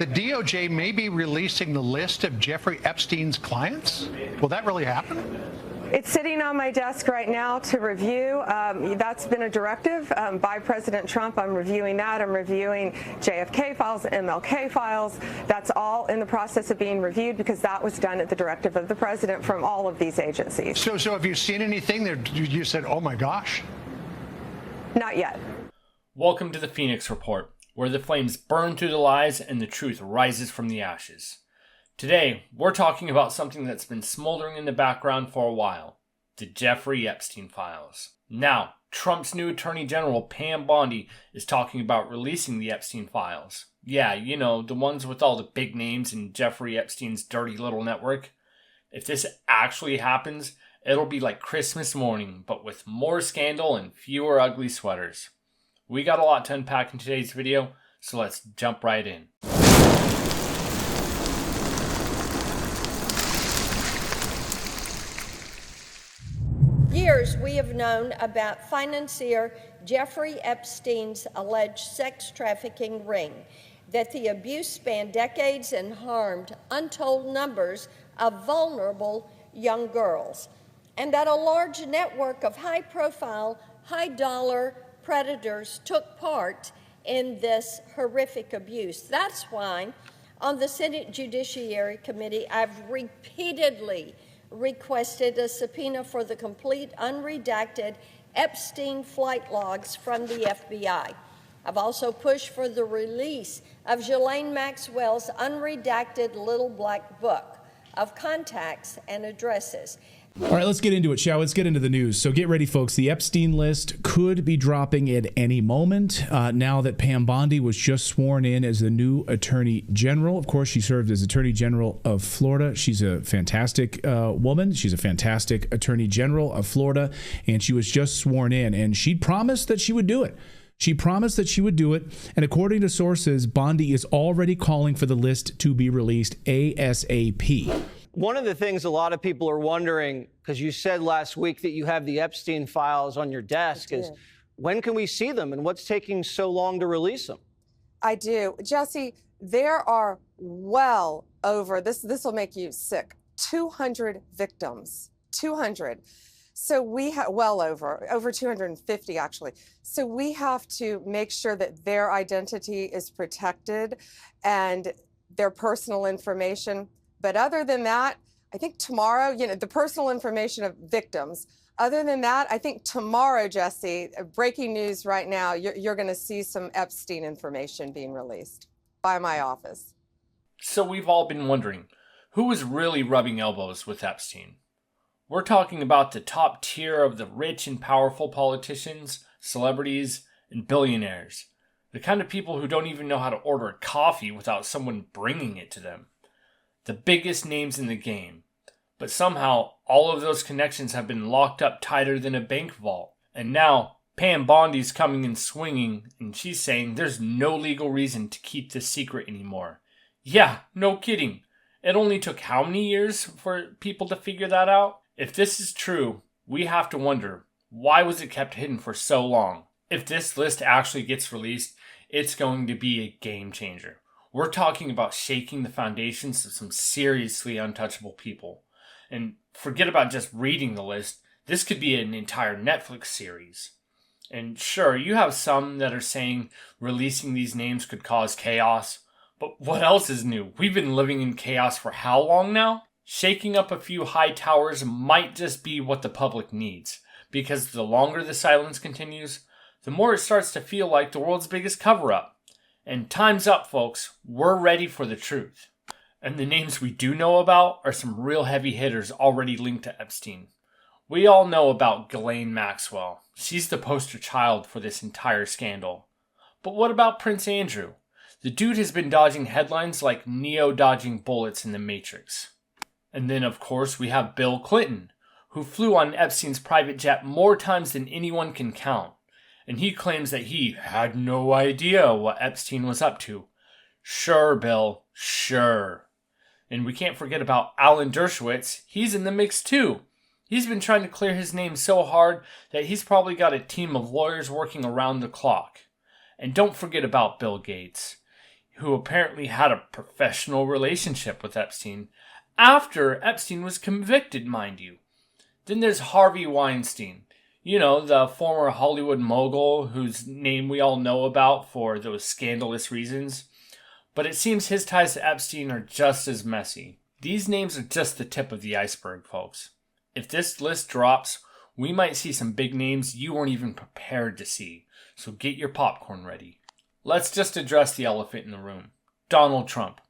The DOJ may be releasing the list of Jeffrey Epstein's clients? Will that really happen? It's sitting on my desk right now to review. That's been a directive by President Trump. I'm reviewing that. I'm reviewing JFK files, MLK files. That's all in the process of being reviewed because that was done at the directive of the president from all of these agencies. So have you seen anything that you said, oh my gosh? Not yet. Welcome to the Phoenix Report, where the flames burn through the lies and the truth rises from the ashes. Today, we're talking about something that's been smoldering in the background for a while, the Jeffrey Epstein files. Now, Trump's new Attorney General, Pam Bondi, is talking about releasing the Epstein files. Yeah, you know, the ones with all the big names in Jeffrey Epstein's dirty little network. If this actually happens, it'll be like Christmas morning, but with more scandal and fewer ugly sweaters. We got a lot to unpack in today's video, so let's jump right in. Years we have known about financier Jeffrey Epstein's alleged sex trafficking ring, that the abuse spanned decades and harmed untold numbers of vulnerable young girls, and that a large network of high-profile, high-dollar predators took part in this horrific abuse. That's why on the Senate Judiciary Committee, I've repeatedly requested a subpoena for the complete unredacted Epstein flight logs from the FBI. I've also pushed for the release of Ghislaine Maxwell's unredacted little black book of contacts and addresses. All right, let's get into it, shall we? Let's get into the news. So get ready, folks. The Epstein list could be dropping at any moment now that Pam Bondi was just sworn in as the new Attorney General. Of course, she served as Attorney General of Florida. She's a fantastic woman. She's a fantastic Attorney General of Florida, and she was just sworn in, and she promised that she would do it. She promised that she would do it, and according to sources, Bondi is already calling for the list to be released ASAP. One of the things a lot of people are wondering, because you said last week that you have the Epstein files on your desk, is when can we see them and what's taking so long to release them? I do. Jesse, there are well over, this will make you sick, 200 victims. 200. So we have, well over 250 actually. So we have to make sure that their identity is protected and their personal information. But other than that, I think tomorrow, the personal information of victims. Other than that, I think tomorrow, Jesse, breaking news right now, you're going to see some Epstein information being released by my office. So we've all been wondering, who was really rubbing elbows with Epstein? We're talking about the top tier of the rich and powerful politicians, celebrities, and billionaires. The kind of people who don't even know how to order a coffee without someone bringing it to them. The biggest names in the game. But somehow, all of those connections have been locked up tighter than a bank vault. And now, Pam Bondi's coming and swinging, and she's saying there's no legal reason to keep this secret anymore. Yeah, no kidding. It only took how many years for people to figure that out? If this is true, we have to wonder, why was it kept hidden for so long? If this list actually gets released, it's going to be a game changer. We're talking about shaking the foundations of some seriously untouchable people. And forget about just reading the list. This could be an entire Netflix series. And sure, you have some that are saying releasing these names could cause chaos. But what else is new? We've been living in chaos for how long now? Shaking up a few high towers might just be what the public needs. Because the longer the silence continues, the more it starts to feel like the world's biggest cover-up. And time's up, folks. We're ready for the truth. And the names we do know about are some real heavy hitters already linked to Epstein. We all know about Ghislaine Maxwell. She's the poster child for this entire scandal. But what about Prince Andrew? The dude has been dodging headlines like Neo dodging bullets in the Matrix. And then, of course, we have Bill Clinton, who flew on Epstein's private jet more times than anyone can count. And he claims that he had no idea what Epstein was up to. Sure, Bill, sure. And we can't forget about Alan Dershowitz. He's in the mix too. He's been trying to clear his name so hard that he's probably got a team of lawyers working around the clock. And don't forget about Bill Gates, who apparently had a professional relationship with Epstein after Epstein was convicted, mind you. Then there's Harvey Weinstein, you know, the former Hollywood mogul whose name we all know about for those scandalous reasons. But it seems his ties to Epstein are just as messy. These names are just the tip of the iceberg, folks. If this list drops, we might see some big names you weren't even prepared to see. So get your popcorn ready. Let's just address the elephant in the room. Donald Trump.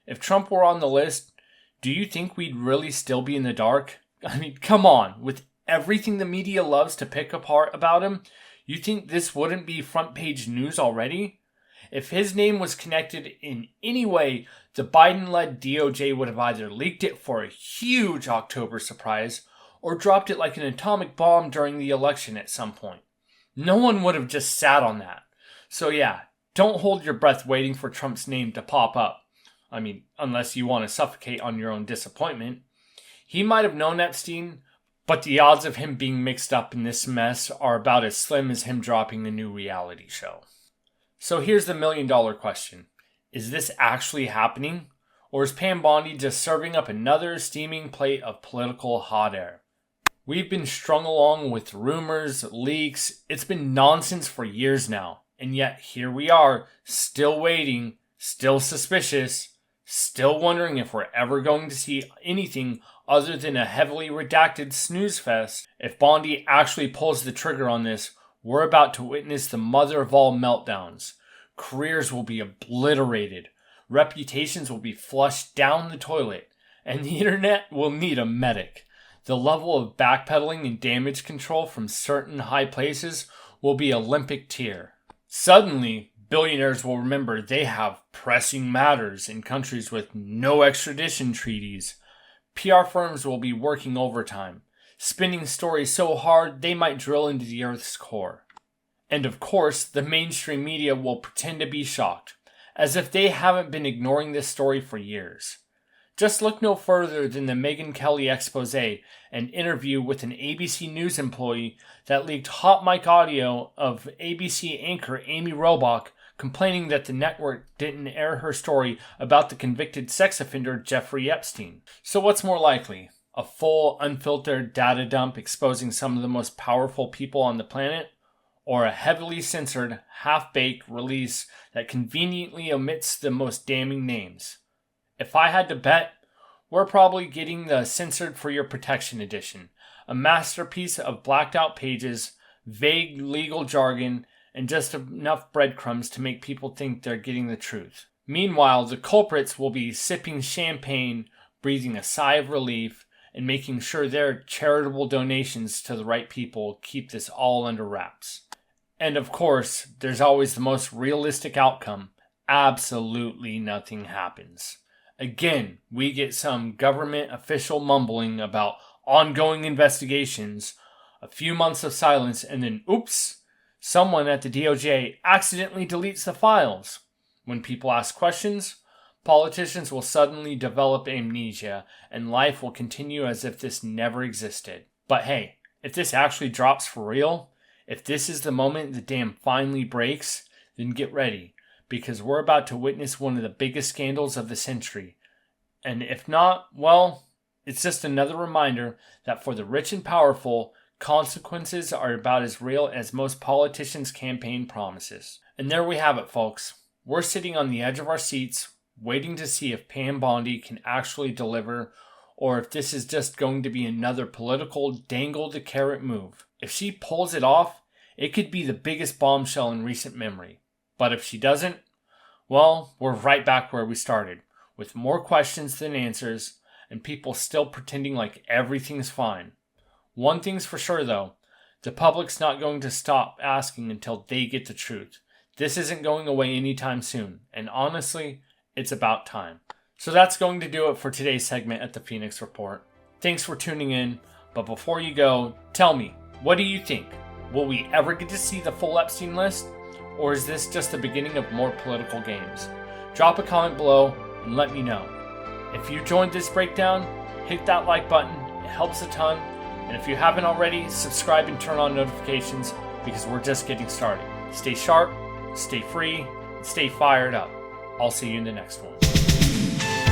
If Trump were on the list, do you think we'd really still be in the dark? I mean, come on. With everything the media loves to pick apart about him, you think this wouldn't be front page news already? If his name was connected in any way, the Biden-led DOJ would have either leaked it for a huge October surprise or dropped it like an atomic bomb during the election at some point. No one would have just sat on that. So yeah, don't hold your breath waiting for Trump's name to pop up. I mean, unless you want to suffocate on your own disappointment. He might have known Epstein, but the odds of him being mixed up in this mess are about as slim as him dropping a new reality show. So here's the $1 million question. Is this actually happening? Or is Pam Bondi just serving up another steaming plate of political hot air? We've been strung along with rumors, leaks. It's been nonsense for years now. And yet here we are, still waiting, still suspicious, still wondering if we're ever going to see anything other than a heavily redacted snooze fest. If Bondi actually pulls the trigger on this, we're about to witness the mother of all meltdowns. Careers will be obliterated. Reputations will be flushed down the toilet. And the internet will need a medic. The level of backpedaling and damage control from certain high places will be Olympic tier. Suddenly, billionaires will remember they have pressing matters in countries with no extradition treaties. PR firms will be working overtime, spinning stories so hard they might drill into the Earth's core. And of course, the mainstream media will pretend to be shocked, as if they haven't been ignoring this story for years. Just look no further than the Megyn Kelly expose, an interview with an ABC News employee that leaked hot mic audio of ABC anchor Amy Robach complaining that the network didn't air her story about the convicted sex offender Jeffrey Epstein. So what's more likely? A full, unfiltered data dump exposing some of the most powerful people on the planet? Or a heavily censored, half-baked release that conveniently omits the most damning names? If I had to bet, we're probably getting the Censored for Your Protection edition, a masterpiece of blacked out pages, vague legal jargon, and just enough breadcrumbs to make people think they're getting the truth. Meanwhile, the culprits will be sipping champagne, breathing a sigh of relief, and making sure their charitable donations to the right people keep this all under wraps. And of course, there's always the most realistic outcome. Absolutely nothing happens. Again, we get some government official mumbling about ongoing investigations, a few months of silence, and then oops, someone at the DOJ accidentally deletes the files. When people ask questions, politicians will suddenly develop amnesia, and life will continue as if this never existed. But hey, if this actually drops for real, if this is the moment the dam finally breaks, then get ready, because we're about to witness one of the biggest scandals of the century. And if not, well, it's just another reminder that for the rich and powerful, consequences are about as real as most politicians' campaign promises. And there we have it, folks. We're sitting on the edge of our seats, waiting to see if Pam Bondi can actually deliver, or if this is just going to be another political dangle-the-carrot move. If she pulls it off, it could be the biggest bombshell in recent memory. But if she doesn't, well, we're right back where we started, with more questions than answers, and people still pretending like everything's fine. One thing's for sure, though. The public's not going to stop asking until they get the truth. This isn't going away anytime soon, and honestly, it's about time. So that's going to do it for today's segment at the Phoenix Report. Thanks for tuning in, but before you go, tell me, what do you think? Will we ever get to see the full Epstein list? Or is this just the beginning of more political games? Drop a comment below and let me know. If you joined this breakdown, hit that like button, it helps a ton. And if you haven't already, subscribe and turn on notifications because we're just getting started. Stay sharp, stay free, and stay fired up. I'll see you in the next one.